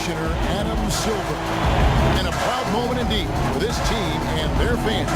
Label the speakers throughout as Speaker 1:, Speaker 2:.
Speaker 1: Commissioner Adam Silver. And a proud moment indeed for this team and their fans.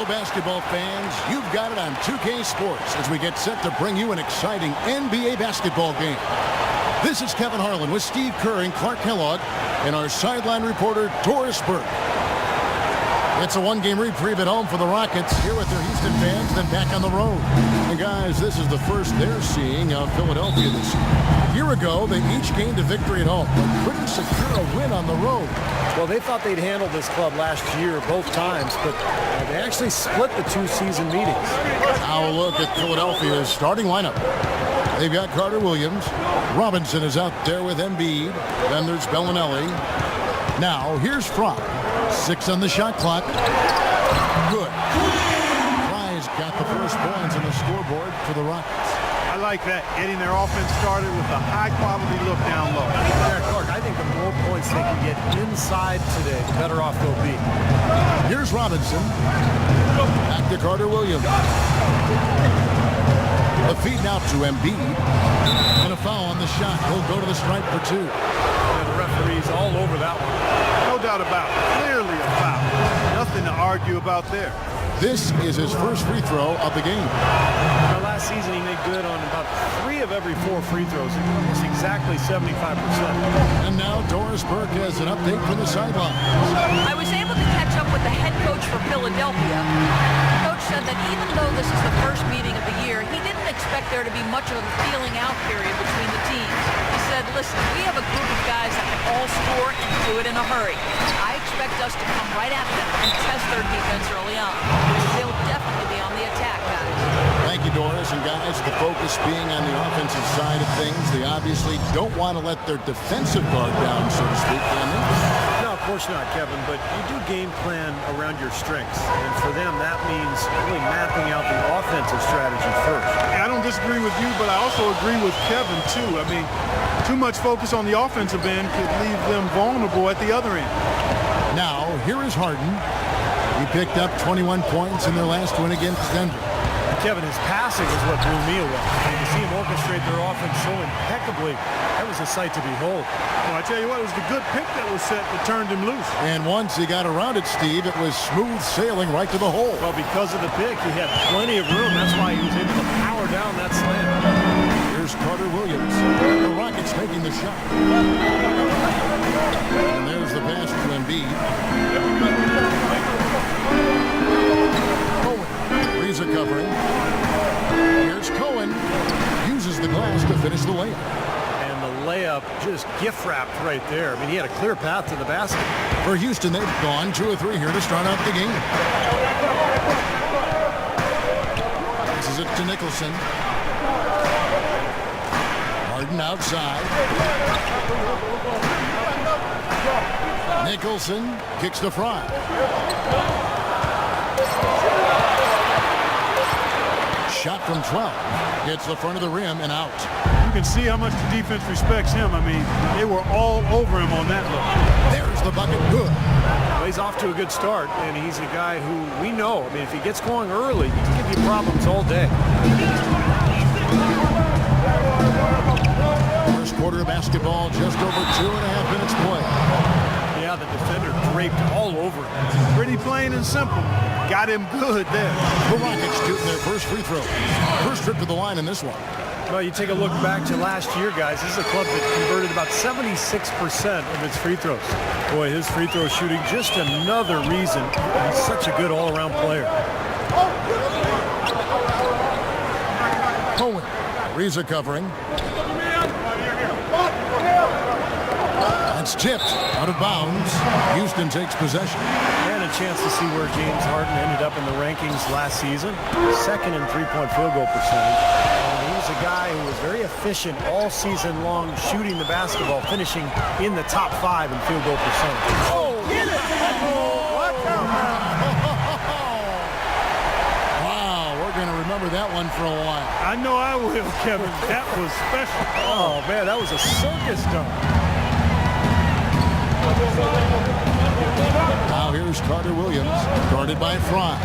Speaker 1: Basketball fans, you've got it on 2K Sports as we get set to bring you an exciting NBA basketball game. This is Kevin Harlan with Steve Kerr and Clark Kellogg and our sideline reporter Doris Burke. It's a one-game reprieve at home for the Rockets here with their Houston fans, then back on the road. And guys, this is the first they're seeing of Philadelphia this year. A year ago, they each gained a victory at home, but couldn't secure a win on the road.
Speaker 2: Well, they thought they'd handle this club last year both times, but they actually split the two-season meetings.
Speaker 1: Now a look at Philadelphia's starting lineup. They've got Carter Williams. Robinson is out there with Embiid. Then there's Bellinelli. Now here's Fromm. 6 on the shot clock. Good. Fry's got the first points on the scoreboard for the Rockets.
Speaker 3: I like that, getting their offense started with a high-quality look down low.
Speaker 2: Yeah, Clark, I think the more points they can get inside today, the better off they'll be.
Speaker 1: Here's Robinson. Back to Carter Williams. The feed now to Embiid. And a foul on the shot. He'll go to the stripe for 2.
Speaker 2: Yeah, the referee's all over that one.
Speaker 3: No doubt about it. Clearly a foul. Nothing to argue about there.
Speaker 1: This is his first free throw of the game.
Speaker 2: Last season, he made good on about 3 of every 4 free throws. Almost exactly 75%.
Speaker 1: And now Doris Burke has an update from the sideline.
Speaker 4: I was able to catch up with the head coach for Philadelphia. The coach said that even though this is the first meeting of the year, he didn't expect there to be much of a feeling out period between the teams. He said, listen, we have a group of guys that can all score and do it in a hurry. I expect us to come right at them and test their defense early on. They'll definitely be on the attack, guys.
Speaker 1: Thank you, Doris. And guys, the focus being on the offensive side of things, they obviously don't want to let their defensive guard down, so to speak, can they?
Speaker 2: No, of course not, Kevin, but you do game plan around your strengths. And for them, that means really mapping out the offensive strategy first.
Speaker 3: I don't disagree with you, but I also agree with Kevin, too. I mean, too much focus on the offensive end could leave them vulnerable at the other end.
Speaker 1: Now, here is Harden. He picked up 21 points in their last win against Denver.
Speaker 2: Kevin, his passing is what blew me away. And to see him orchestrate their offense so impeccably, that was a sight to behold.
Speaker 3: Well, I tell you what, it was the good pick that was set that turned him loose.
Speaker 1: And once he got around it, Steve, it was smooth sailing right to the hole.
Speaker 2: Well, because of the pick, he had plenty of room. That's why he was able to power down that slam.
Speaker 1: Here's Carter Williams. The Rockets making the shot. And there's the pass to Embiid. Reza covering. Here's Cohen. Uses the glass to finish the layup.
Speaker 2: And the layup just gift-wrapped right there. I mean, he had a clear path to the basket.
Speaker 1: For Houston, they've gone 2 or 3 here to start out the game. This is it to Nicholson. Harden outside. Nicholson kicks to Fry. shot from 12. Hits the front of the rim and out.
Speaker 3: You can see how much the defense respects him. I mean, they were all over him on that look.
Speaker 1: There's the bucket. Good.
Speaker 2: Well, he's off to a good start, and he's a guy who we know. I mean, if he gets going early, he can give you problems all day.
Speaker 1: First quarter of basketball, just over 2.5 minutes play.
Speaker 2: Yeah, the defender draped all over him.
Speaker 3: Pretty plain and simple. Got him good there.
Speaker 1: The Rockets shooting their first free throw. First trip to the line in this one.
Speaker 2: Well, you take a look back to last year, guys. This is a club that converted about 76% of its free throws. Boy, his free throw shooting, just another reason he's such a good all-around player.
Speaker 1: Cohen. Ariza covering. That's tipped out of bounds. Houston takes possession.
Speaker 2: And a chance to see where James Harden ended up in the rankings last season. Second in three-point field goal percentage. And he was a guy who was very efficient all season long shooting the basketball, finishing in the top 5 in field goal percentage.
Speaker 3: Oh, get it!
Speaker 1: Wow, we're going to remember that one for a while.
Speaker 3: I know I will, Kevin. That was special.
Speaker 2: Oh, man, that was a circus dunk.
Speaker 1: Now here's Carter Williams, guarded by Fry.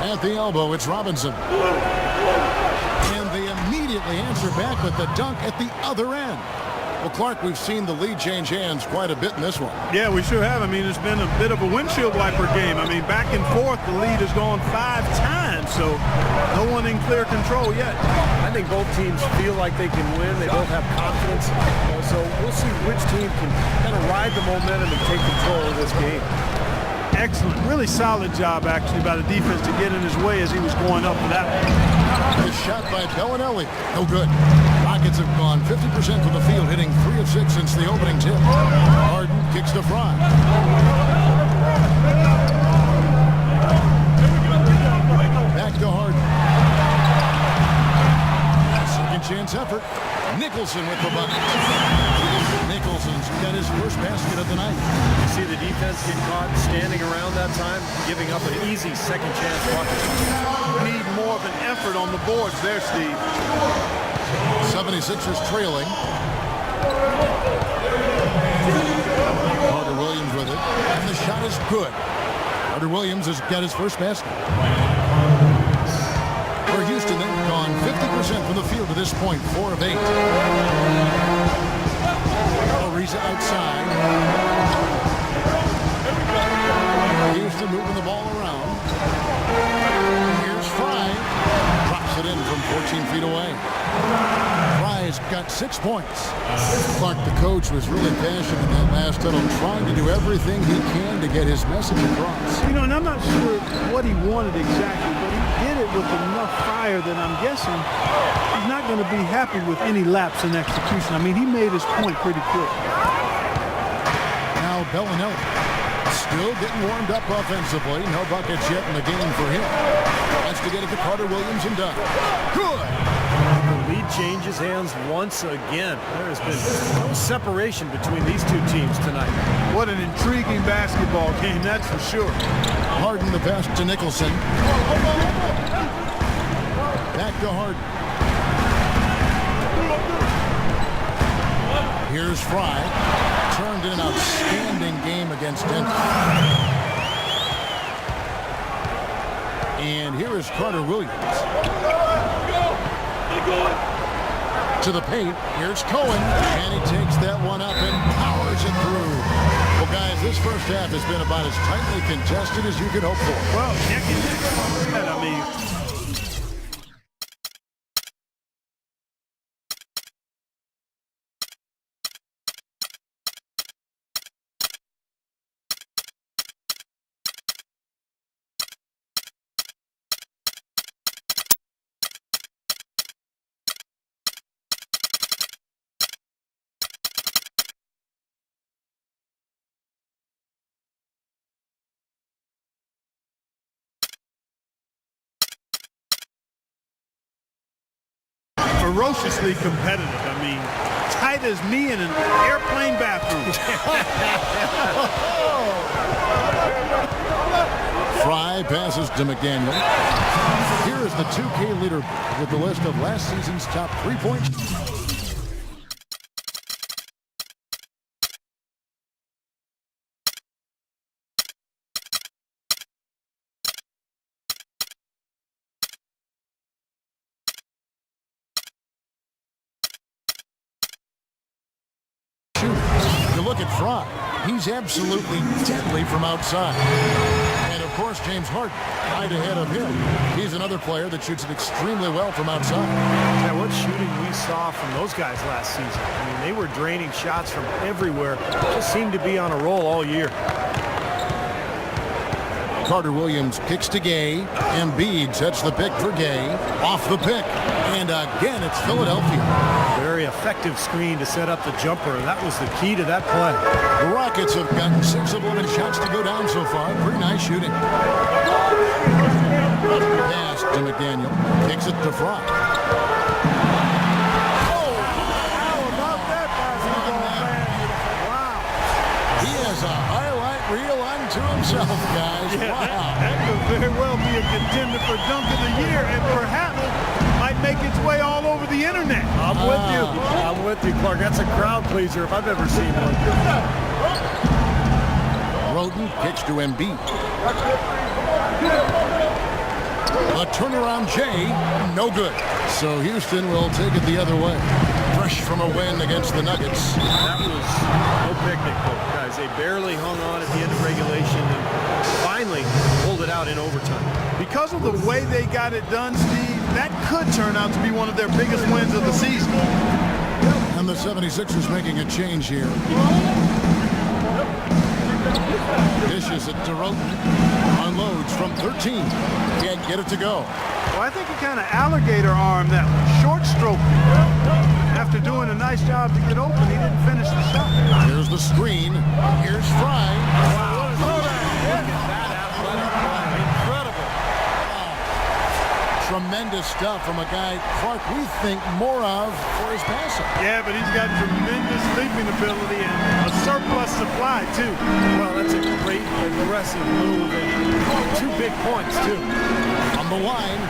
Speaker 1: At the elbow, it's Robinson. And they immediately answer back with the dunk at the other end. Well, Clark, we've seen the lead change hands quite a bit in this one.
Speaker 3: Yeah, we sure have. I mean, it's been a bit of a windshield wiper game. I mean, back and forth, the lead has gone 5 times, so no one in clear control yet.
Speaker 2: I think both teams feel like they can win. They both have confidence. So we'll see which team can kind of ride the momentum and take control of this game.
Speaker 3: Excellent. Really solid job, actually, by the defense to get in his way as he was going up for that one.
Speaker 1: The shot by Bellinelli. No good. Rockets have gone 50% from the field, hitting 3 of 6 since the opening tip. Harden kicks to Fry. Back to Harden. Second chance effort. Nicholson with the bucket. Nicholson's got his first basket of the night.
Speaker 2: You see the defense get caught standing around that time, giving up an easy second chance bucket.
Speaker 3: Need more of an effort on the boards there, Steve.
Speaker 1: 76ers trailing. Carter Williams with it. And the shot is good. Carter Williams has got his first basket. For Houston, they've gone 50% from the field to this point, 4 of 8. Ariza outside. Houston moving the ball around. Here's Fry. Drops it in from 14 feet away. Fry's got 6 points. Clark, the coach, was really passionate in that last huddle, trying to do everything he can to get his message across.
Speaker 3: You know, and I'm not sure what he wanted exactly, but he did it with enough fire that I'm guessing he's not going to be happy with any lapse in execution. I mean, he made his point pretty quick.
Speaker 1: Now Bellinelli still getting warmed up offensively. No buckets yet in the game for him. Wants to get it to Carter Williams and done. Good.
Speaker 2: The lead changes hands once again. There has been no separation between these two teams tonight.
Speaker 3: What an intriguing basketball game, that's for sure.
Speaker 1: Harden the pass to Nicholson. Back to Harden. Here's Fry. Turned in an outstanding game against Denver. And here is Carter Williams. To the paint. Here's Cohen. And he takes that one up and powers it through. Well, guys, this first half has been about as tightly contested as you could hope for.
Speaker 3: Well, neck and neck. I mean, ferociously competitive. I mean, tight as me in an airplane bathroom.
Speaker 1: Fry passes to McDaniel. Here is the 2K leaderboard with the list of last season's top 3-point. You look at Fry. He's absolutely deadly from outside. And, of course, James Harden right ahead of him. He's another player that shoots it extremely well from outside.
Speaker 2: Yeah, what shooting we saw from those guys last season. I mean, they were draining shots from everywhere. Just seemed to be on a roll all year.
Speaker 1: Carter Williams kicks to Gay. Embiid sets the pick for Gay. Off the pick. And again, it's Philadelphia.
Speaker 2: Very effective screen to set up the jumper. That was the key to that play.
Speaker 1: The Rockets have gotten 6 of 11 shots to go down so far. Pretty nice shooting. Pass to McDaniel. Kicks it to Fry.
Speaker 3: How about that basketball, man? Wow.
Speaker 1: He has a highlight reel unto himself, guys.
Speaker 3: Yeah,
Speaker 1: Wow.
Speaker 3: that could very well be a contender for Dunk of the Year, and perhaps might make its way all over the internet.
Speaker 2: I'm with you. I'm with you, Clark. That's a crowd pleaser if I've ever seen one.
Speaker 1: Roden kicks to Embiid. A turnaround Jay, no good. So Houston will take it the other way. Fresh from a win against the Nuggets.
Speaker 2: That was no picnic, guys. They barely hung on at the end of regulation and finally pulled it out in overtime.
Speaker 3: Because of the way they got it done, Steve, that could turn out to be one of their biggest wins of the season.
Speaker 1: And the 76ers making a change here. Dishes it to Roden. Unloads from 13. Can't get it to go.
Speaker 3: Well, I think he kind of alligator armed that one. Short stroke. After doing a nice job to get open, he didn't finish the shot.
Speaker 1: Here's the screen. Here's Fry.
Speaker 2: Wow. Look at that athletic play. Incredible.
Speaker 1: Tremendous stuff from a guy, Clark, we think more of for his passing.
Speaker 3: Yeah, but he's got tremendous leaping ability and a surplus supply, too.
Speaker 2: Well, that's a great aggressive move and 2 big points, too.
Speaker 1: On the line,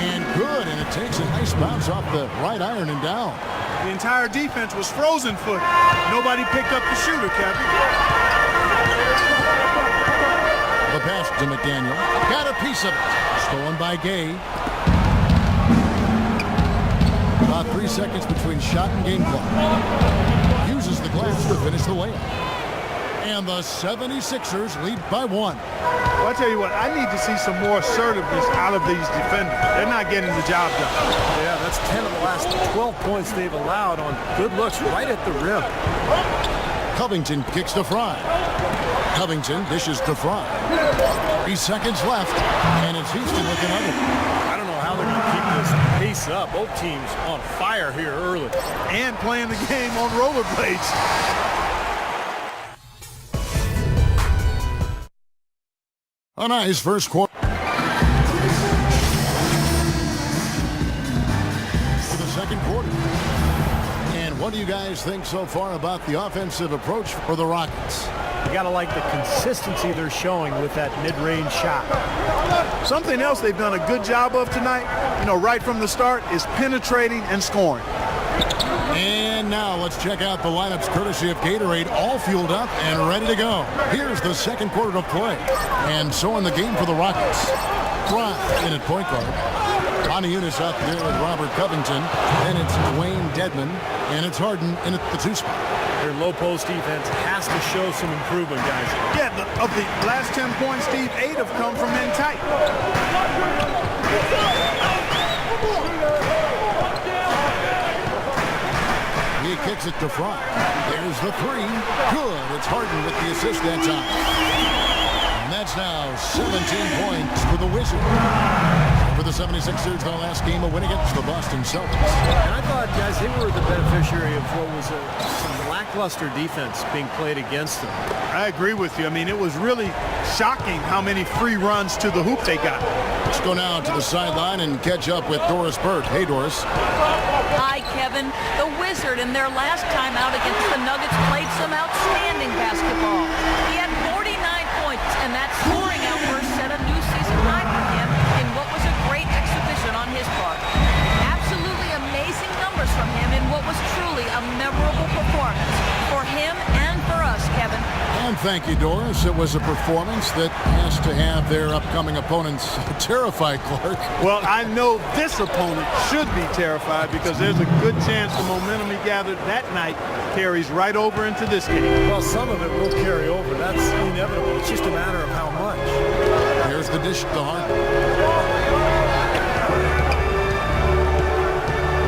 Speaker 1: and good, and it takes a nice bounce off the right iron and down.
Speaker 3: The entire defense was frozen footed. Nobody picked up the shooter, Kevin.
Speaker 1: The pass to McDaniel. Got a piece of it. Stolen by Gay. About 3 seconds between shot and game clock. Uses the glass to finish the layup. And the 76ers lead by 1.
Speaker 3: Well, I tell you what, I need to see some more assertiveness out of these defenders. They're not getting the job done.
Speaker 2: Yeah, that's 10 of the last 12 points they've allowed on good looks right at the rim.
Speaker 1: Covington kicks to Fry. Covington dishes to Fry. 3 seconds left, and it's Houston with another.
Speaker 2: I don't know how they're going to keep this pace up. Both teams on fire here early.
Speaker 3: And playing the game on rollerblades.
Speaker 1: A nice first quarter. To the second quarter. And what do you guys think so far about the offensive approach for the Rockets?
Speaker 2: You got to like the consistency they're showing with that mid-range shot.
Speaker 3: Something else they've done a good job of tonight, right from the start, is penetrating and scoring.
Speaker 1: And now let's check out the lineups courtesy of Gatorade, all fueled up and ready to go. Here's the second quarter of play. And so in the game for the Rockets. Fry in at point guard. Bonnie Eunice out there with Robert Covington. Then it's Dwayne Dedman. And it's Harden in at the 2 spot.
Speaker 2: Their low post defense has to show some improvement, guys.
Speaker 3: Yeah, of the last 10 points, Steve, 8 have come from in tight.
Speaker 1: He kicks it to Fry. There's the 3. Good. It's Harden with the assist that time. And that's now 17 points for the Wizards. For the 76ers, their last game, a win against the Boston Celtics.
Speaker 2: And I thought, guys, they were the beneficiary of what was some lackluster defense being played against them.
Speaker 3: I agree with you. I mean, it was really shocking how many free runs to the hoop they got.
Speaker 1: Let's go now to the sideline and catch up with Doris Burke. Hey, Doris.
Speaker 4: Hi, Kevin. The Wizard, in their last time out against the Nuggets, played some outstanding basketball. He had 49 points and And that scoring outburst set a new season high for him in what was a great exhibition on his part. Absolutely amazing numbers from him in what was truly a memorable performance for him and for us, Kevin.
Speaker 1: And thank you, Doris. It was a performance that has to have their upcoming opponents terrified, Clark.
Speaker 3: Well, I know this opponent should be terrified because there's a good chance the momentum he gathered that night carries right over into this game.
Speaker 2: Well, some of it will carry over. That's inevitable. It's just a matter of how much.
Speaker 1: Here's the dish to Hart.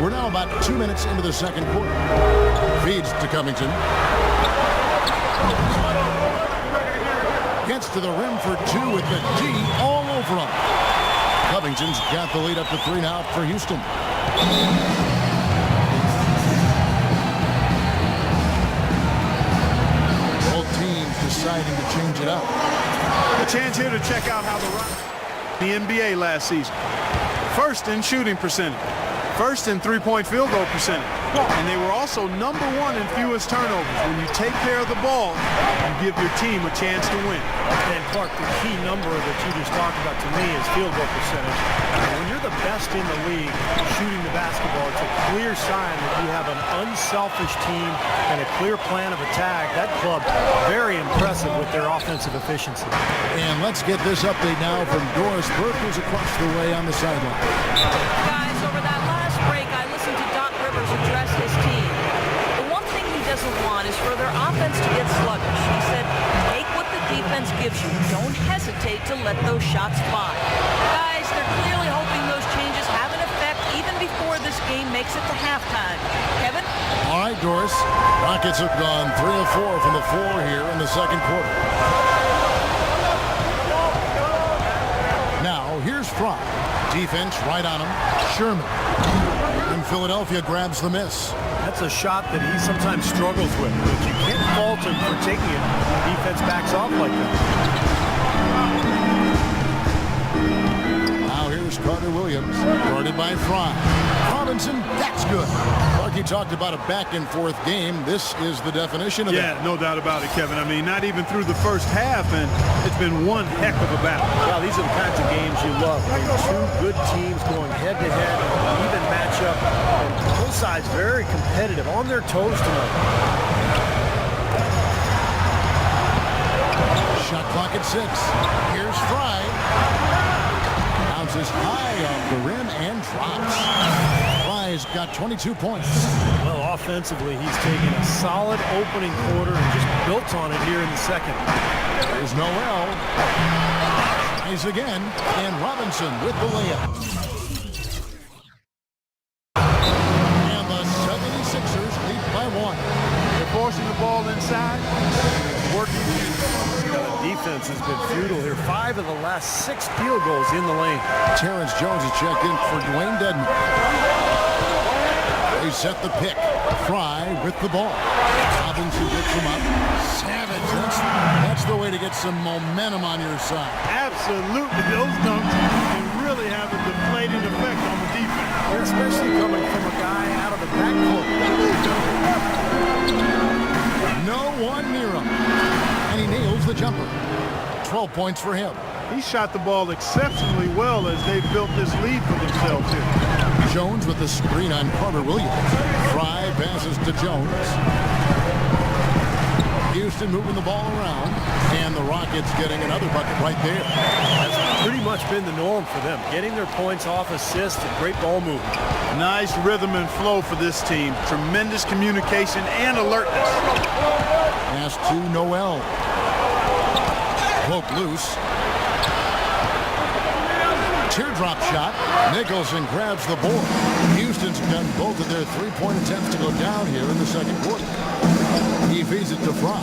Speaker 1: We're now about 2 minutes into the second quarter. Feeds to Covington. Gets to the rim for two with the D all over him. Covington's got the lead up to 3 now for Houston. Both teams deciding to change it up.
Speaker 3: A chance here to check out how the NBA last season. First in shooting percentage. First in three-point field goal percentage. And they were also #1 in fewest turnovers. When you take care of the ball, you give your team a chance to win.
Speaker 2: And Clark, the key number that you just talked about to me is field goal percentage. When you're the best in the league shooting the basketball, it's a clear sign that you have an unselfish team and a clear plan of attack. That club, very impressive with their offensive efficiency.
Speaker 1: And let's get this update now from Doris Burke, who's across the way on the sideline.
Speaker 4: Guys, over that last break, I listened to Doc Rivers address his team. The one thing he doesn't want is for their offense to get sluggish. He said, take what the defense gives you. Don't hesitate to let those shots fly. Guys, they're clearly hoping those changes have an effect even before this game makes it to halftime. Kevin?
Speaker 1: All right, Doris. Rockets have gone 3 of 4 from the floor here in the second quarter. Now, here's Fry. Defense right on him. Sherman. And Philadelphia grabs the miss.
Speaker 2: That's a shot that he sometimes struggles with, but you can't fault him for taking it when the defense backs off like that.
Speaker 1: Now here's Carter Williams, guarded by Fry. Robinson, that's good. Clarky talked about a back-and-forth game. This is the definition of that.
Speaker 3: Yeah, no doubt about it, Kevin. I mean, not even through the first half, and it's been one heck of a battle.
Speaker 2: Well, these are the kinds of games you love. I mean, two good teams going head-to-head, even matchup, and both sides very competitive, on their toes tonight.
Speaker 1: Shot clock at 6. Here's Fry. Bounces high off the rim and drops. Fry's got 22 points.
Speaker 2: Well, offensively, he's taken a solid opening quarter and just built on it here in the second.
Speaker 1: There's Noel. Tries again, and Robinson with the layup. And the 76ers lead by 1.
Speaker 3: They're forcing the ball inside. Working.
Speaker 2: Defense has been futile here. 5 of the last 6 field goals in the lane.
Speaker 1: Terrence Jones has checked in for Dwayne Dedman. They set the pick. Fry with the ball. Robinson gets him up. Savage. That's the way to get some momentum on your side.
Speaker 3: Absolutely. Those dunks can really have a deflating effect on the defense.
Speaker 2: Especially coming from a guy out of the backcourt.
Speaker 1: No one near him. And he nails the jumper. 12 points for him.
Speaker 3: He shot the ball exceptionally well as they built this lead for themselves here.
Speaker 1: Jones with the screen on Carter Williams. Fry passes to Jones. Houston moving the ball around. And the Rockets getting another bucket right there.
Speaker 2: That's pretty much been the norm for them. Getting their points off assists and great ball movement.
Speaker 3: Nice rhythm and flow for this team. Tremendous communication and alertness.
Speaker 1: Pass to Noel. Poke loose. Teardrop shot. Nicholson grabs the board. Houston's got both of their three-point attempts to go down here in the second quarter. He feeds it to Fry.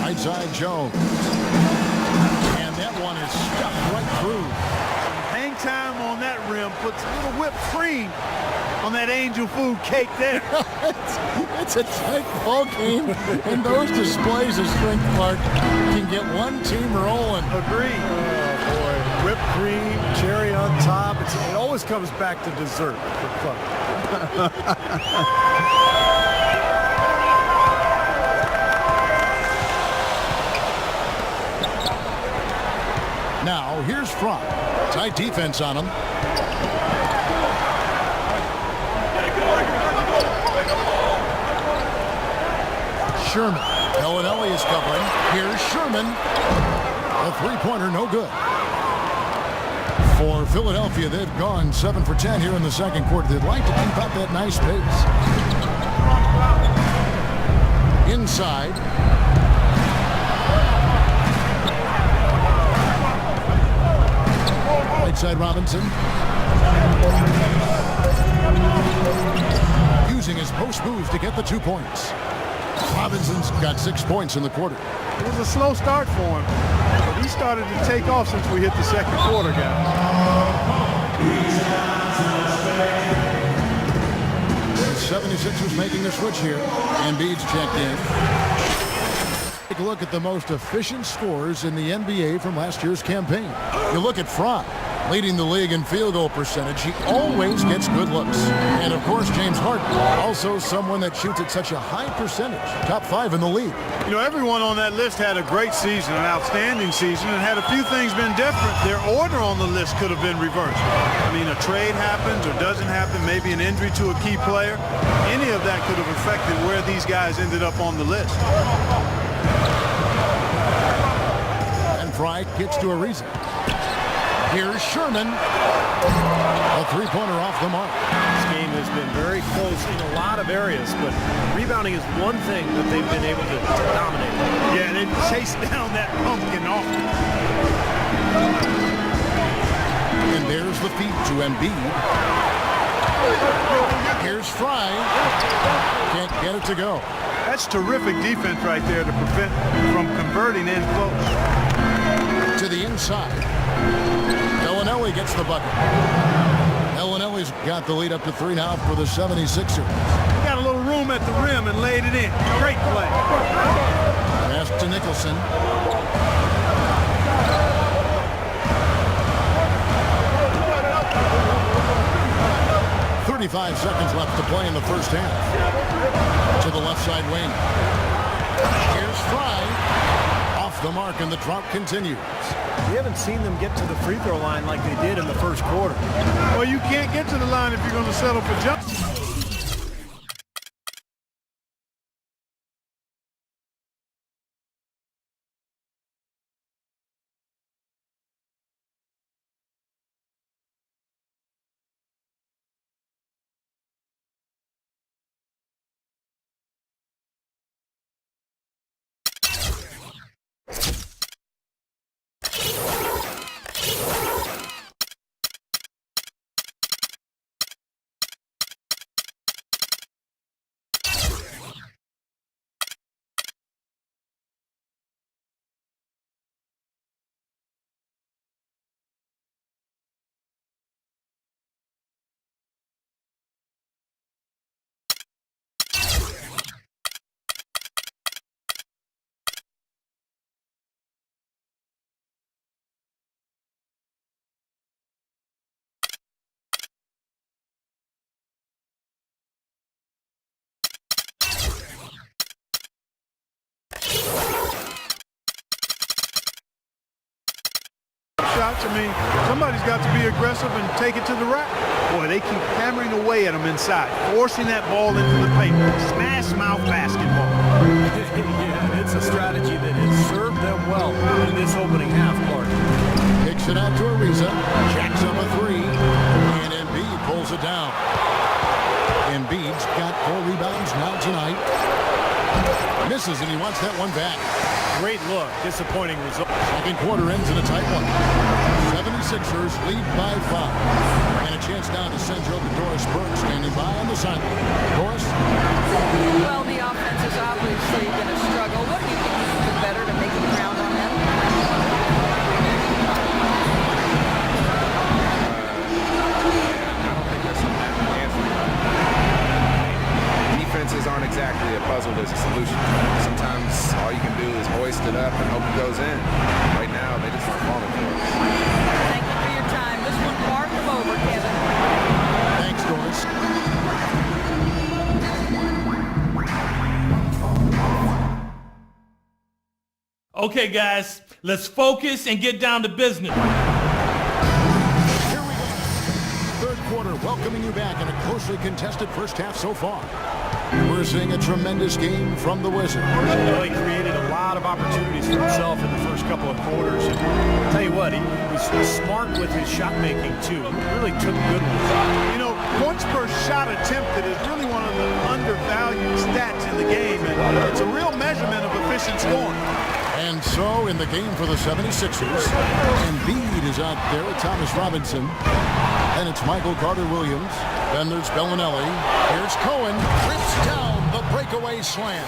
Speaker 1: Right side Jones. And that one is stuffed right through.
Speaker 3: Hang time on that rim puts a little whipped cream on that angel food cake there.
Speaker 1: It's a tight ball game, and those displays of strength, Clark, can get one team rolling.
Speaker 3: Agreed.
Speaker 2: Oh, boy. Whipped cream, cherry on top. It always comes back to dessert for Clark.
Speaker 1: Now, here's Fromm. Tight defense on him. Sherman. Bellinelli is covering. Here's Sherman. A three-pointer, no good. For Philadelphia, they've gone 7 for 10 here in the second quarter. They'd like to keep up that nice pace. Inside. Right side Robinson. Using his post move to get the 2 points. Robinson's got 6 points in the quarter.
Speaker 3: It was a slow start for him, but he started to take off since we hit the second quarter, guys.
Speaker 1: The 76ers making a switch here. Embiid's checked in. Take a look at the most efficient scorers in the NBA from last year's campaign. You look at Fromm, leading the league in field goal percentage. He always gets good looks. And, of course, James Harden, also someone that shoots at such a high percentage. Top 5 in the league.
Speaker 3: You know, everyone on that list had a great season, an outstanding season, and had a few things been different, their order on the list could have been reversed. I mean, a trade happens or doesn't happen, maybe an injury to a key player. Any of that could have affected where these guys ended up on the list.
Speaker 1: And Fry gets to Ariza. Here's Sherman. A three-pointer off the mark.
Speaker 2: This game has been very close in a lot of areas, but rebounding is one thing that they've been able to dominate.
Speaker 3: Yeah, they chased down that pumpkin often.
Speaker 1: And there's the feed to Embiid. Here's Fry. Can't get it to go.
Speaker 3: That's terrific defense right there to prevent from converting in close.
Speaker 1: To the inside. Bellinelli gets the bucket. Bellinelli's got the lead up to 3 now for the 76ers.
Speaker 3: Got a little room at the rim and laid it in. Great play.
Speaker 1: Pass to Nicholson. "35 seconds left to play in the first half." To the left side wing. Here's Fry. Off the mark, and the drought continues.
Speaker 2: We haven't seen them get to the free throw line like they did in the first quarter.
Speaker 3: Well, you can't get to the line if you're going to settle for jump. Shots. I mean, somebody's got to be aggressive and take it to the rack. Boy, they keep hammering away at them inside, forcing that ball into the paint. Smash mouth basketball.
Speaker 2: Yeah, it's a strategy that has served them well in this opening half, Clark.
Speaker 1: Kicks it out to Ariza. Jacks up a 3. And Embiid pulls it down. Embiid's got 4 rebounds now tonight. Misses, and he wants that one back.
Speaker 2: Great look. Disappointing result.
Speaker 1: Second quarter ends in a tight one. 76ers lead by 5. And a chance now to send you over to Doris Burke standing by on the sideline. Doris?
Speaker 4: Well, the offense has obviously been a struggle. What do you think you can do better to make it count on them?
Speaker 5: I don't think that's something that can answer. Defenses aren't exactly a puzzle. There's a solution. Sometimes all you can do is hoist it up and hope it goes in. Right now, they just aren't falling for it.
Speaker 4: Thank you for your time. This one far from over, Kevin.
Speaker 1: Thanks, Doris.
Speaker 6: Okay, guys, Let's focus and get down to business.
Speaker 1: Here we go. Third quarter, welcoming you back in a closely contested first half so far. We're seeing a tremendous game from the Wizards.
Speaker 2: Well, he created a lot of opportunities for himself in the first couple of quarters. And I'll tell you what, he was smart with his shot making too. He really took good ones.
Speaker 3: You know, points per shot attempted is really one of the undervalued stats in the game, and it's a real measurement of efficient scoring.
Speaker 1: And so in the game for the 76ers, Embiid is out there with Thomas Robinson. And it's Michael Carter-Williams. Then there's Bellinelli. Here's Cohen. Rips down the breakaway slam.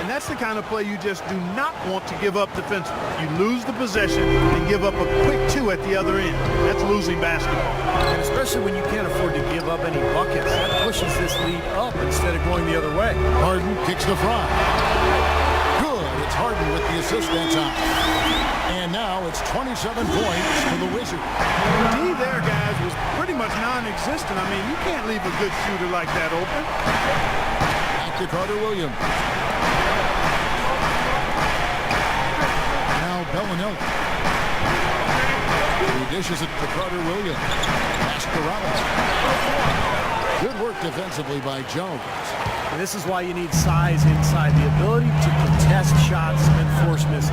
Speaker 3: And that's the kind of play you just do not want to give up defensively. You lose the possession and give up a quick two at the other end. That's losing basketball.
Speaker 2: And especially when you can't afford to give up any buckets. That pushes this lead up instead of going the other way.
Speaker 1: Harden kicks the front. Good. It's Harden with the assist that time. And now it's 27 points for the Wizards.
Speaker 3: D there, guys, was pretty much non-existent. I mean, you can't leave a good shooter like that open.
Speaker 1: Back to Carter-Williams. Now Bellinelli. He dishes it to Carter-Williams. Pass to Robinson. Good work defensively by Jones.
Speaker 2: And this is why you need size inside, the ability to contest shots and force misses.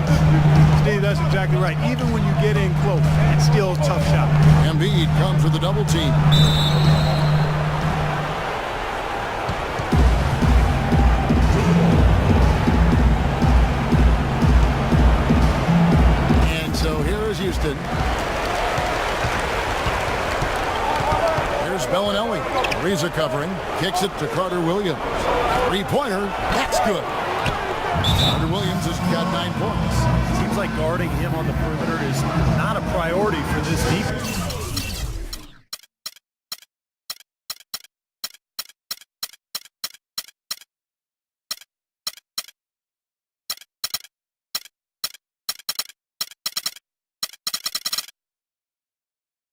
Speaker 3: Steve, that's exactly right. Even when you get in close, it's still a tough shot.
Speaker 1: Embiid comes with a double team. And so here is Houston. Here's Bellinelli. Reza covering. Kicks it to Carter-Williams. Three-pointer. That's good. Carter-Williams has got 9 points.
Speaker 2: Seems like guarding him on the perimeter is not a priority for this defense.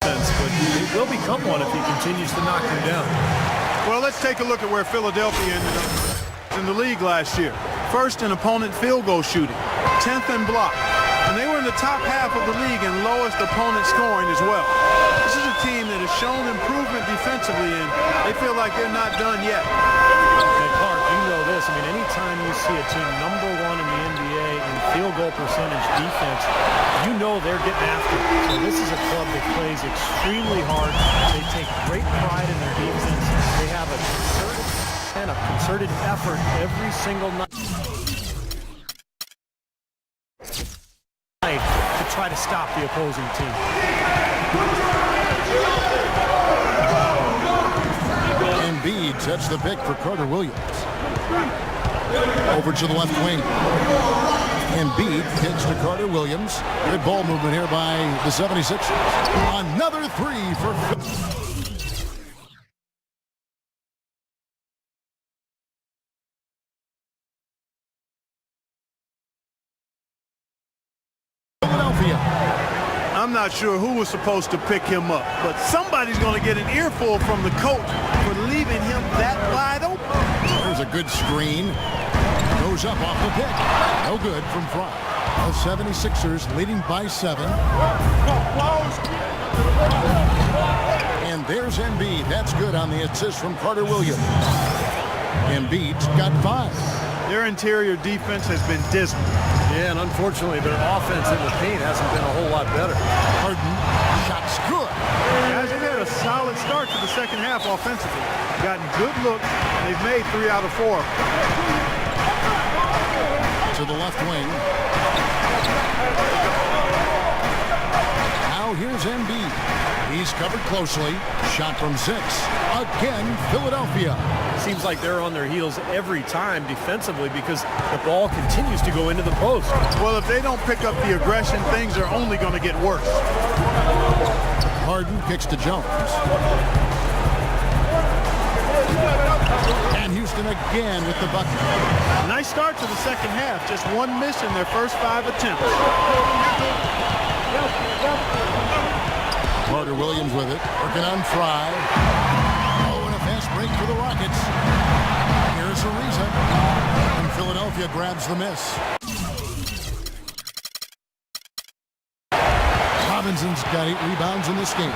Speaker 2: But it will become one if he continues to knock him down.
Speaker 3: Well, let's take a look at where Philadelphia ended up in the league last year. First in opponent field goal shooting, 10th in block. And they were in the top half of the league in lowest opponent scoring as well. This is a team that has shown improvement defensively, and they feel like they're not done yet.
Speaker 2: Hey, Clark, you know this. I mean, anytime you see a team #1 in the NBA in field goal percentage defense, you know they're getting after it. So this is a club that plays extremely hard. They take great pride in their defense. They have a concerted effort every single night to try to stop the opposing team.
Speaker 1: Embiid sets the pick for Carter-Williams. Over to the left wing. Embiid kicks to Carter-Williams. Good ball movement here by the 76ers. Another three for Philadelphia.
Speaker 3: I'm not sure who was supposed to pick him up, but somebody's going to get an earful from the coach for leaving him that wide open.
Speaker 1: There's a good screen. Goes up off the pick. No good from front. The 76ers leading by 7. And there's Embiid. That's good on the assist from Carter-Williams. Embiid's got 5.
Speaker 3: Their interior defense has been dismal.
Speaker 2: Yeah, and unfortunately, their offense in the paint hasn't been a whole lot better.
Speaker 1: Harden, shot's good.
Speaker 3: Guys, they've had a solid start to the second half offensively. Gotten good looks, and they've made 3 out of 4.
Speaker 1: To the left wing. Now here's Embiid. He's covered closely. Shot from 6. Again, Philadelphia.
Speaker 2: Seems like they're on their heels every time defensively because the ball continues to go into the post.
Speaker 3: Well, if they don't pick up the aggression, things are only going to get worse.
Speaker 1: Harden kicks to Jones. And Houston again with the bucket.
Speaker 3: Nice start to the second half. Just 1 miss in their first 5 attempts.
Speaker 1: Carter-Williams with it. Working on Fry. Oh, and a fast break for the Rockets. Here's Ariza. And Philadelphia grabs the miss. Levinson's got 8 rebounds in this game.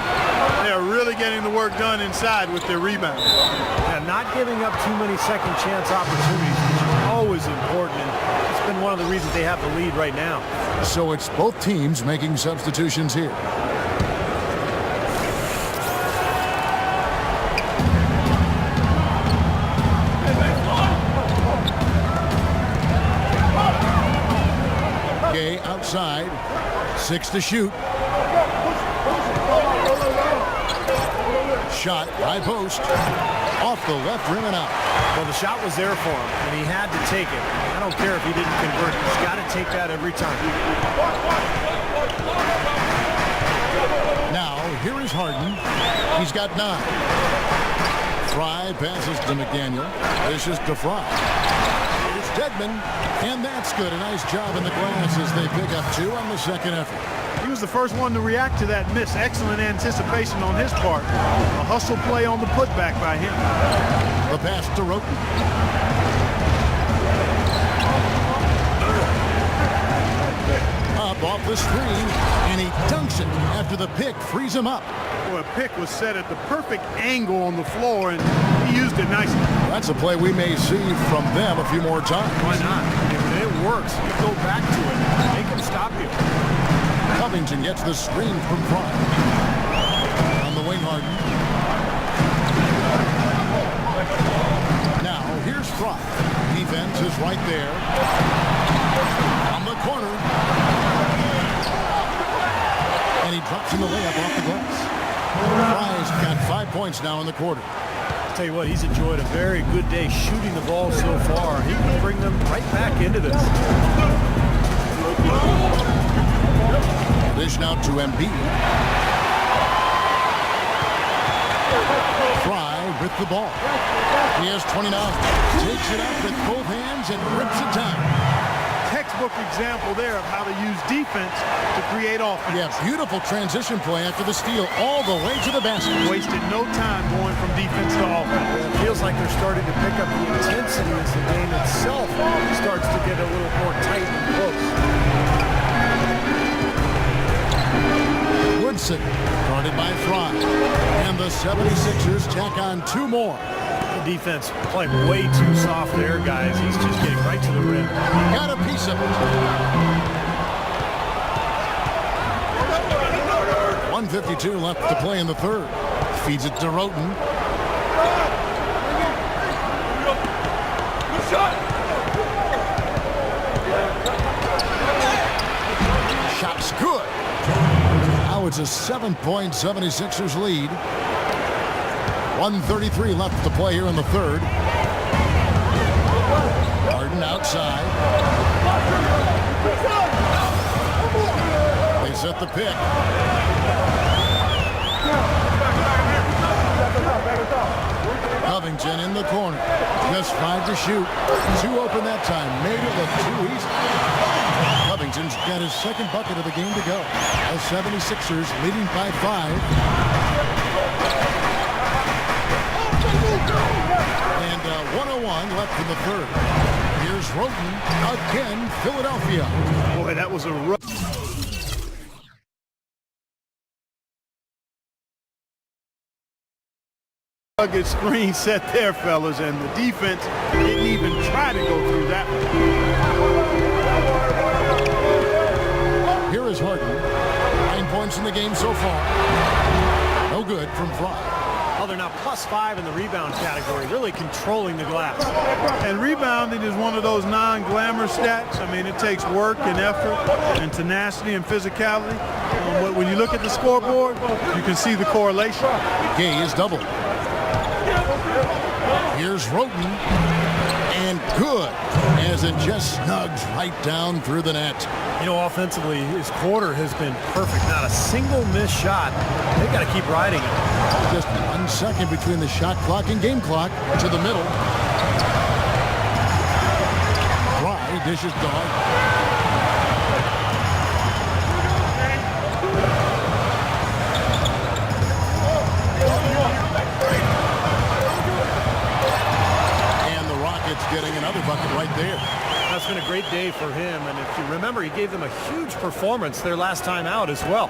Speaker 3: They're really getting the work done inside with their rebound.
Speaker 2: Yeah, not giving up too many second chance opportunities, which is always important. And it's been one of the reasons they have the lead right now.
Speaker 1: So it's both teams making substitutions here. Gay outside, 6 to shoot. Shot, high post, off the left rim and out.
Speaker 2: Well, the shot was there for him, and he had to take it. I don't care if he didn't convert. He's got to take that every time.
Speaker 1: Now, here is Harden. He's got 9. Fry passes to McDaniel. This is to Fry. It's Dedman, and that's good. A nice job in the glass as they pick up 2 on the second effort.
Speaker 3: He was the first one to react to that miss. Excellent anticipation on his part. A hustle play on the putback by him.
Speaker 1: The pass to Roten. Up off the screen, and he dunks it after the pick frees him up.
Speaker 3: Well, a pick was set at the perfect angle on the floor, and he used it nicely.
Speaker 1: That's a play we may see from them a few more times.
Speaker 2: Why not? If it works, you go back to it. They can stop you.
Speaker 1: Covington gets the screen from Fry. On the wing, Harden. Now, here's Fry. Defense is right there. On the corner. And he drops in the layup off the glass. Fry's got 5 points now in the quarter.
Speaker 2: I'll tell you what, he's enjoyed a very good day shooting the ball so far. He can bring them right back into this.
Speaker 1: Dish now to Embiid. Fry with the ball. He has 29. Takes it up with both hands and rips it down.
Speaker 3: Textbook example there of how to use defense to create offense.
Speaker 1: Yeah, beautiful transition play after the steal all the way to the basket.
Speaker 3: Wasted no time going from defense to offense.
Speaker 2: It feels like they're starting to pick up the intensity as the game itself starts to get a little more tight and close.
Speaker 1: Woodson, guarded by Fry. And the 76ers tack on 2 more.
Speaker 2: The defense playing way too soft there, guys. He's just getting right to the rim.
Speaker 1: Got a piece of it. 1:52 left to play in the third. Feeds it to Roten. Shot's good. Now it's a 7-point 76ers lead. 1:33 left to play here in the third. Harden outside. They set the pick. Covington in the corner. Just 5 to shoot. 2 open that time. Made it look too easy. Covington's got his second bucket of the game to go. The 76ers leading by 5. And 1:01 left in the third. Here's Roten again, Philadelphia.
Speaker 3: Boy, that was a rough. Good screen set there, fellas, and the defense didn't even try to go through that one.
Speaker 1: Here is Harden. 9 points in the game so far. No good from Fry.
Speaker 2: Oh, they're now +5 in the rebound category, really controlling the glass.
Speaker 3: And rebounding is one of those non-glamour stats. I mean, it takes work and effort and tenacity and physicality. But when you look at the scoreboard, you can see the correlation.
Speaker 1: Gay is doubled. Here's Roten, and good, as it just snugs right down through the net.
Speaker 2: You know, offensively, his quarter has been perfect. Not a single missed shot. They got to keep riding it.
Speaker 1: Just 1 second between the shot clock and game clock to the middle. Fry dishes dog. Getting another bucket right there.
Speaker 2: That's it's been a great day for him. And if you remember, he gave them a huge performance their last time out as well.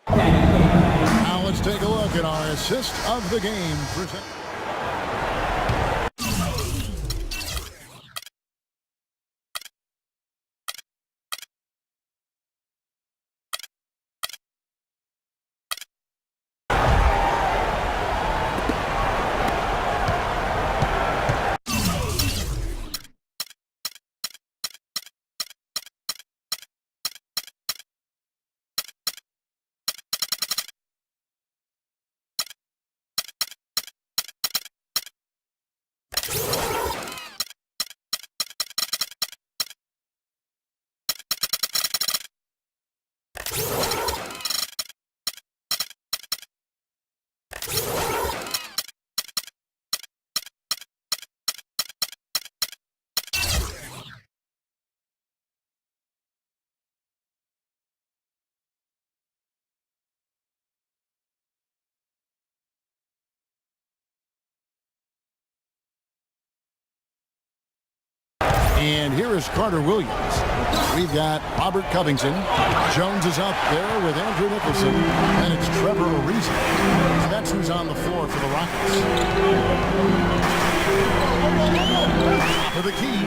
Speaker 1: Now let's take a look at our assist of the game. And here is Carter Williams. We've got Robert Covington. Jones is up there with Andrew Nicholson. And it's Trevor Ariza. That's who's on the floor for the Rockets. For the key.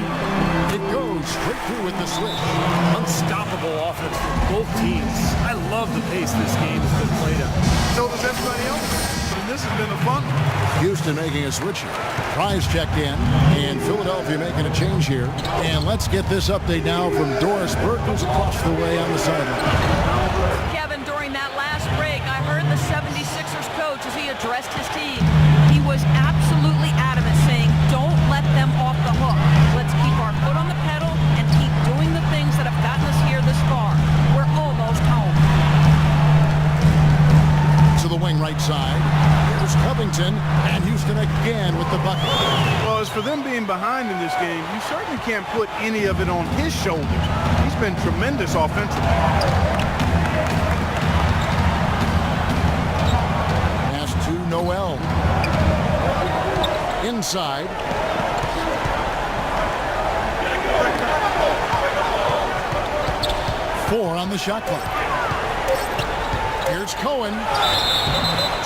Speaker 1: It goes straight through with the switch.
Speaker 2: Unstoppable offense from both teams. I love the pace this game has been played at.
Speaker 3: So does everybody else. And this has been a fun one.
Speaker 1: Houston making a switch here. Price checked in, and Philadelphia making a change here. And let's get this update now from Doris Burke, who's across the way on the sideline.
Speaker 4: Kevin, during that last break, I heard the 76ers coach as he addressed his team. He was absolutely adamant, saying, don't let them off the hook. Let's keep our foot on the pedal and keep doing the things that have gotten us here this far. We're almost home.
Speaker 1: To the wing right side. Here's Covington, and Houston again with the bucket.
Speaker 3: Well, as for them being behind in this game, you certainly can't put any of it on his shoulders. He's been tremendous offensively.
Speaker 1: Pass to Noel. Inside. Four on the shot clock. Here's Cohen.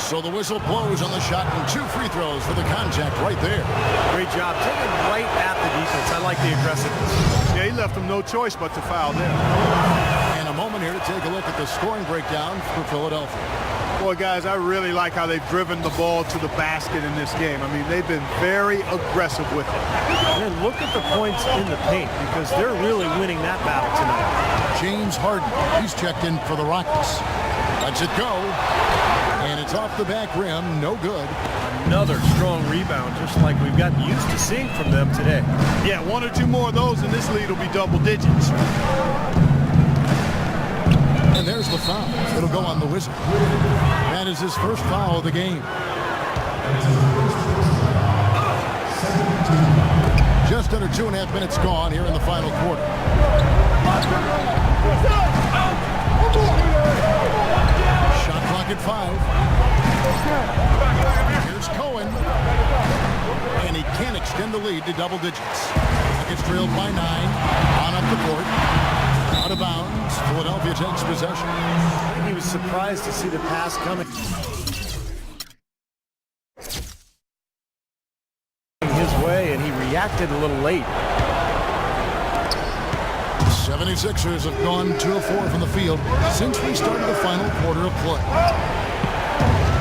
Speaker 1: So the whistle blows on the shot and 2 free throws for the contact right there.
Speaker 2: Great job taking right at the defense. I like the aggressiveness.
Speaker 3: Yeah, he left them no choice but to foul there.
Speaker 1: And a moment here to take a look at the scoring breakdown for Philadelphia.
Speaker 3: Boy, guys, I really like how they've driven the ball to the basket in this game. I mean, they've been very aggressive with it.
Speaker 2: And look at the points in the paint because they're really winning that battle tonight.
Speaker 1: James Harden, he's checked in for the Rockets. Lets it go. And it's off the back rim, no good.
Speaker 2: Another strong rebound, just like we've gotten used to seeing from them today.
Speaker 3: Yeah, 1 or 2 more of those, and this lead will be double digits.
Speaker 1: And there's the foul. It'll go on the Wizard. That is his first foul of the game. Just under 2.5 minutes gone here in the final quarter. Shot clock at 5. Here's Cohen. And he can't extend the lead to double digits. It's trailed by 9. On up the court. Out of bounds. Philadelphia takes possession.
Speaker 2: He was surprised to see the pass coming his way, and he reacted a little late.
Speaker 1: 76ers have gone 2 of 4 from the field since we started the final quarter of play.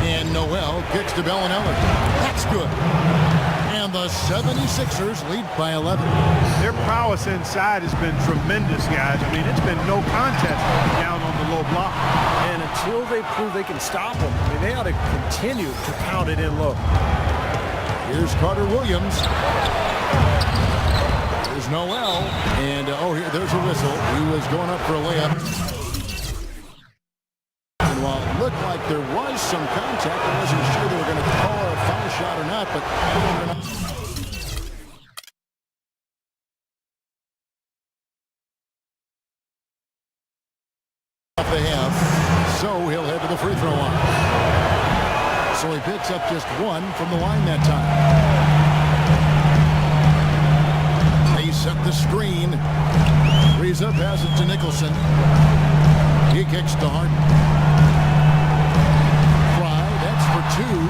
Speaker 1: And Noel kicks to Bellinelli. That's good. And the 76ers lead by 11.
Speaker 3: Their prowess inside has been tremendous, guys. I mean, it's been no contest down on the low block.
Speaker 2: And until they prove they can stop them, I mean, they ought to continue to pound it in low.
Speaker 1: Here's Carter Williams. There's Noel. And, here, there's a whistle. He was going up for a layup. And while it looked like there was some contact, I wasn't sure they were going to call a foul shot or not, but they're not. so he'll head to the free throw line. So he picks up just one from the line that time. They set the screen. Reza passes to Nicholson. He kicks to Harden. Fry, that's for two.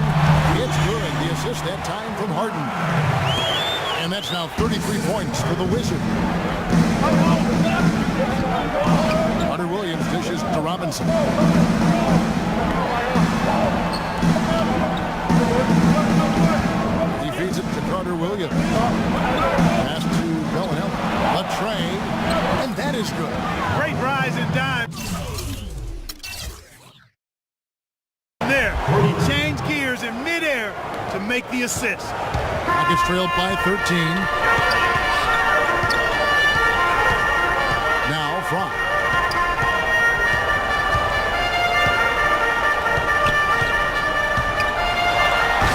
Speaker 1: It's good. The assist that time from Harden. And that's now 33 points for the Wizard. Carter Williams dishes to Robinson. He feeds it to Carter Williams. Pass to Bellinelli. A trade, and that is good.
Speaker 3: Great rise and dime. There, he changed gears in midair to make the assist.
Speaker 1: Rockets trailed by 13. Now Fry.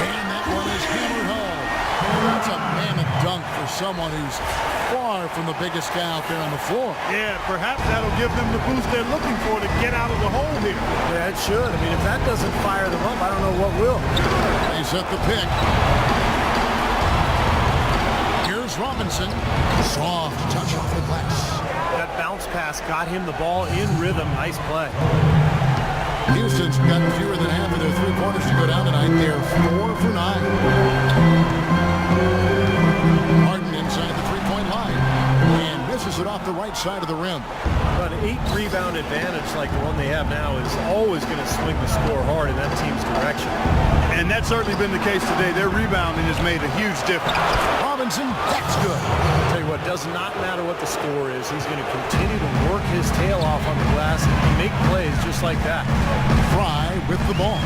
Speaker 1: And that one is hammered home. That's a mammoth dunk for someone who's far from the biggest guy out there on the floor.
Speaker 3: Yeah, perhaps that'll give them the boost they're looking for to get out of the hole here.
Speaker 2: Yeah, it should. I mean, if that doesn't fire them up, I don't know what will.
Speaker 1: They set the pick. Here's Robinson. Soft touch off the glass.
Speaker 2: That bounce pass got him the ball in rhythm. Nice play.
Speaker 1: Houston's got fewer than half of their three-pointers to go down tonight. They're 4 for 9. Harden inside the three-point line. And misses it off the right side of the rim.
Speaker 2: But an 8-rebound advantage like the one they have now is always going to swing the score hard in that team's direction.
Speaker 3: And that's certainly been the case today. Their rebounding has made a huge difference.
Speaker 1: Robinson, that's good.
Speaker 2: I'll tell you what, does not matter what the score is. He's going to continue to work his tail off on the glass and make plays just like that.
Speaker 1: Fry with the ball.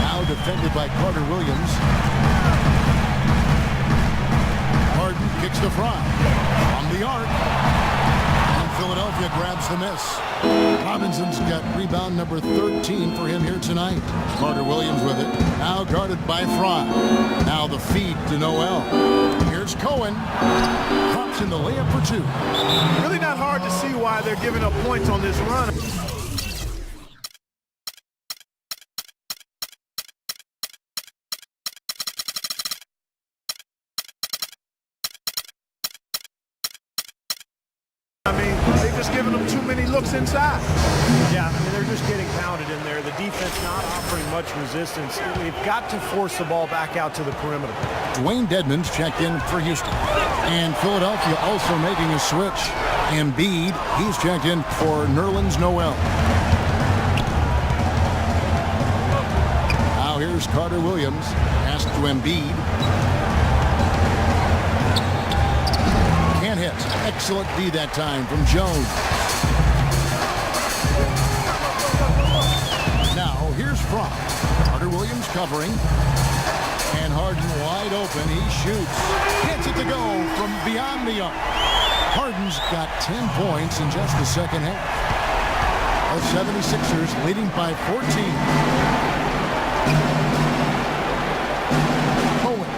Speaker 1: Now defended by Carter Williams. Harden kicks to Fry. On the arc. And Philadelphia grabs the miss. Robinson's got rebound number 13 for him here tonight. Carter Williams with it. Now guarded by Fry. Now the feed to Noel. Here's Cohen. Drops in the layup for two.
Speaker 3: Really not hard to see why they're giving up points on this run. I mean, they've just given them too many looks inside.
Speaker 2: Yeah, I mean, they're just getting pounded in there. The defense not offering much resistance. They've got to force the ball back out to the perimeter.
Speaker 1: Dwayne Dedmon's checked in for Houston. And Philadelphia also making a switch. Embiid, he's checked in for Nerlens Noel. Now here's Carter Williams. Pass to Embiid. Can't hit. Excellent D that time from Jones. Now here's Fry. Carter Williams covering. And Harden wide open. He shoots. Gets it to go from beyond the arc. Harden's got 10 points in just the second half. The 76ers leading by 14. Cohen.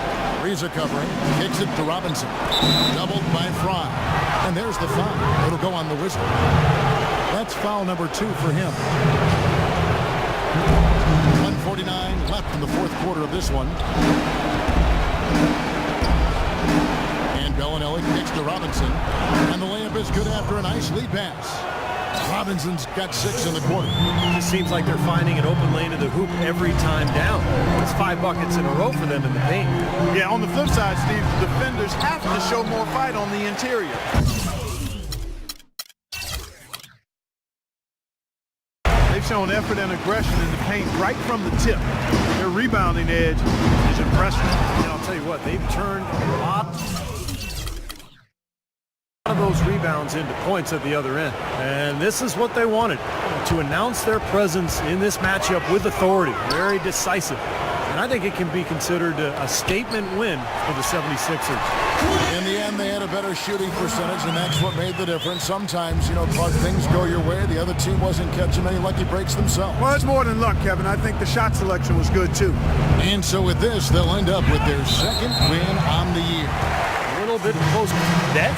Speaker 1: Reza covering. Kicks it to Robinson. Doubled by Fry. And there's the foul. It'll go on the Wizard. That's foul number 2 for him. 1:49 left in the fourth quarter of this one. And Bellinelli kicks to Robinson. And the layup is good after a nice lead pass. Robinson's got 6 in the quarter.
Speaker 2: It just seems like they're finding an open lane to the hoop every time down. It's 5 buckets in a row for them in the paint.
Speaker 3: Yeah, on the flip side, Steve, the defenders have to show more fight on the interior. They've shown effort and aggression in the paint right from the tip. Their rebounding edge is impressive.
Speaker 2: And I'll tell you what, they've turned a lot of those rebounds into points at the other end. And this is what they wanted, to announce their presence in this matchup with authority. Very decisive. And I think it can be considered a statement win for the 76ers.
Speaker 1: In the end, they had a better shooting percentage, and that's what made the difference. Sometimes, Clark, things go your way. The other team wasn't catching many lucky breaks themselves.
Speaker 3: Well, it's more than luck, Kevin. I think the shot selection was good, too.
Speaker 1: And so with this, they'll end up with their second win on the year.
Speaker 2: A little bit close. That